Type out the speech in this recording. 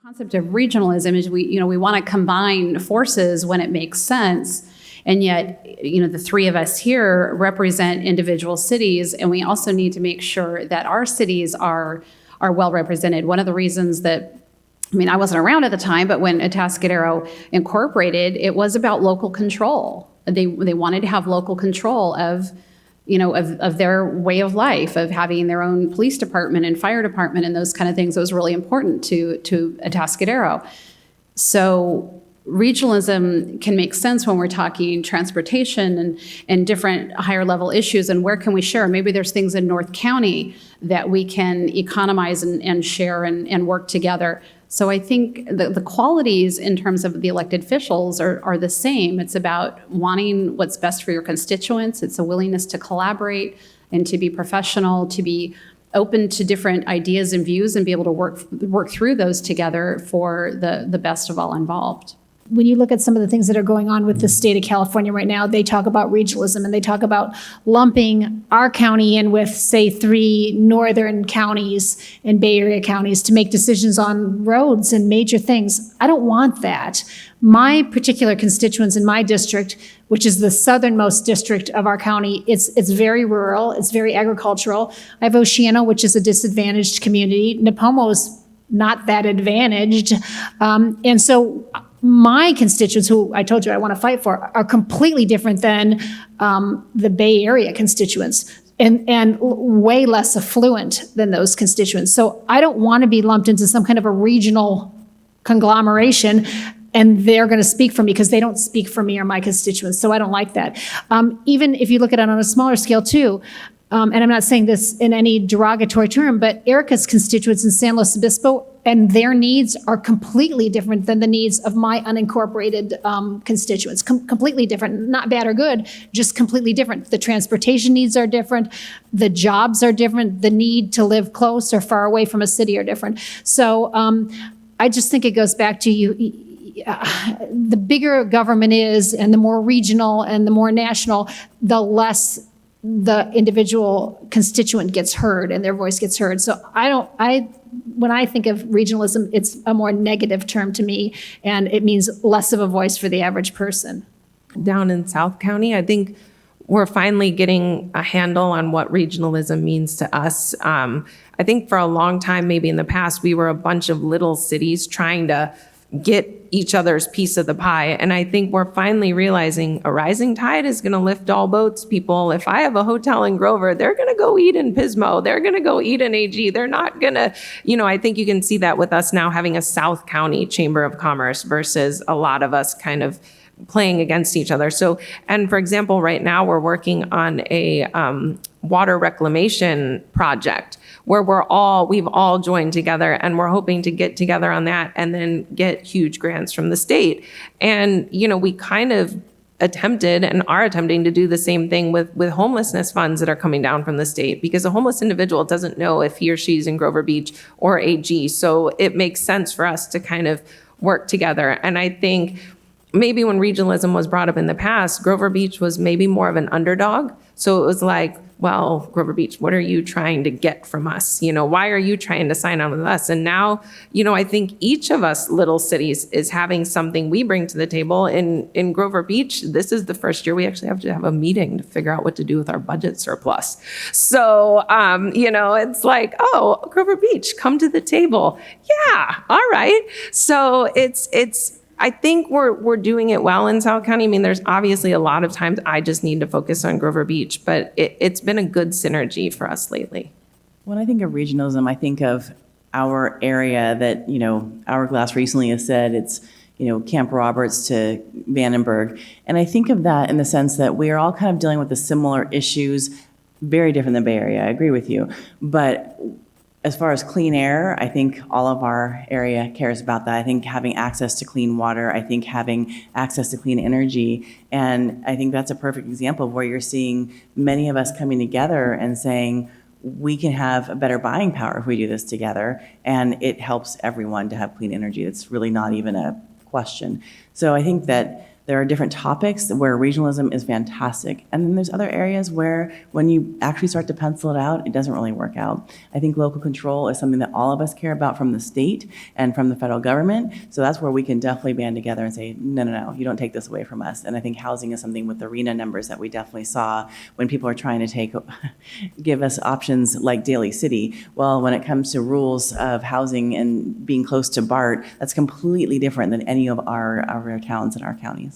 concept of regionalism is we want to combine forces when it makes sense. And yet, the three of us here represent individual cities, and we also need to make sure that our cities are well represented. One of the reasons that, I wasn't around at the time, but when Atascadero incorporated, it was about local control. They wanted to have local control of their way of life, of having their own police department and fire department and those kind of things. It was really important to Atascadero. So regionalism can make sense when we're talking transportation and different higher level issues, and where can we share? Maybe there's things in North County that we can economize and share and work together. So I think the qualities in terms of the elected officials are the same. It's about wanting what's best for your constituents. It's a willingness to collaborate and to be professional, to be open to different ideas and views and be able to work through those together for the best of all involved. When you look at some of the things that are going on with the state of California right now, they talk about regionalism and they talk about lumping our county in with, say, 3 northern counties and Bay Area counties to make decisions on roads and major things. I don't want that. My particular constituents in my district, which is the southernmost district of our county, it's very rural, it's very agricultural. I have Oceano, which is a disadvantaged community. Nipomo's not that advantaged. And so my constituents, who I told you I want to fight for, are completely different than the Bay Area constituents and way less affluent than those constituents. So I don't want to be lumped into some kind of a regional conglomeration and they're going to speak for me because they don't speak for me or my constituents. So I don't like that. Even if you look at it on a smaller scale too, and I'm not saying this in any derogatory term, but Erica's constituents in San Luis Obispo and their needs are completely different than the needs of my unincorporated constituents. Completely different, not bad or good, just completely different. The transportation needs are different, the jobs are different, the need to live close or far away from a city are different. So I just think it goes back to the bigger government is and the more regional and the more national, the less the individual constituent gets heard and their voice gets heard. So when I think of regionalism, it's a more negative term to me, and it means less of a voice for the average person. Down in South County, I think we're finally getting a handle on what regionalism means to us. I think for a long time, maybe in the past, we were a bunch of little cities trying to get each other's piece of the pie. And I think we're finally realizing a rising tide is going to lift all boats. People, if I have a hotel in Grover, they're going to go eat in Pismo. They're going to go eat in AG. They're not going to, I think you can see that with us now having a South County Chamber of Commerce versus a lot of us kind of playing against each other. So, and for example, right now we're working on a water reclamation project where we've all joined together, and we're hoping to get together on that and then get huge grants from the state. And, we kind of attempted and are attempting to do the same thing with homelessness funds that are coming down from the state, because a homeless individual doesn't know if he or she's in Grover Beach or AG. So it makes sense for us to kind of work together. And I think maybe when regionalism was brought up in the past, Grover Beach was maybe more of an underdog. So it was like, well, Grover Beach, what are you trying to get from us? Why are you trying to sign on with us? And now, I think each of us little cities is having something we bring to the table. In Grover Beach, this is the first year we actually have to have a meeting to figure out what to do with our budget surplus. So, it's like, oh, Grover Beach, come to the table. Yeah, all right. So I think we're doing it well in South County. There's obviously a lot of times I just need to focus on Grover Beach, but it's been a good synergy for us lately. When I think of regionalism, I think of our area that, Hourglass recently has said it's, Camp Roberts to Vandenberg. And I think of that in the sense that we are all kind of dealing with the similar issues, very different than Bay Area. I agree with you. But as far as clean air, I think all of our area cares about that. I think having access to clean water, I think having access to clean energy, and I think that's a perfect example of where you're seeing many of us coming together and saying, we can have a better buying power if we do this together, and it helps everyone to have clean energy. It's really not even a question. So I think that There are different topics where regionalism is fantastic. And then there's other areas where when you actually start to pencil it out, it doesn't really work out. I think local control is something that all of us care about from the state and from the federal government. So that's where we can definitely band together and say, no, no, no, you don't take this away from us. And I think housing is something with the RENA numbers that we definitely saw when people are trying to give us options like Daly City. Well, when it comes to rules of housing and being close to BART, that's completely different than any of our towns and our counties.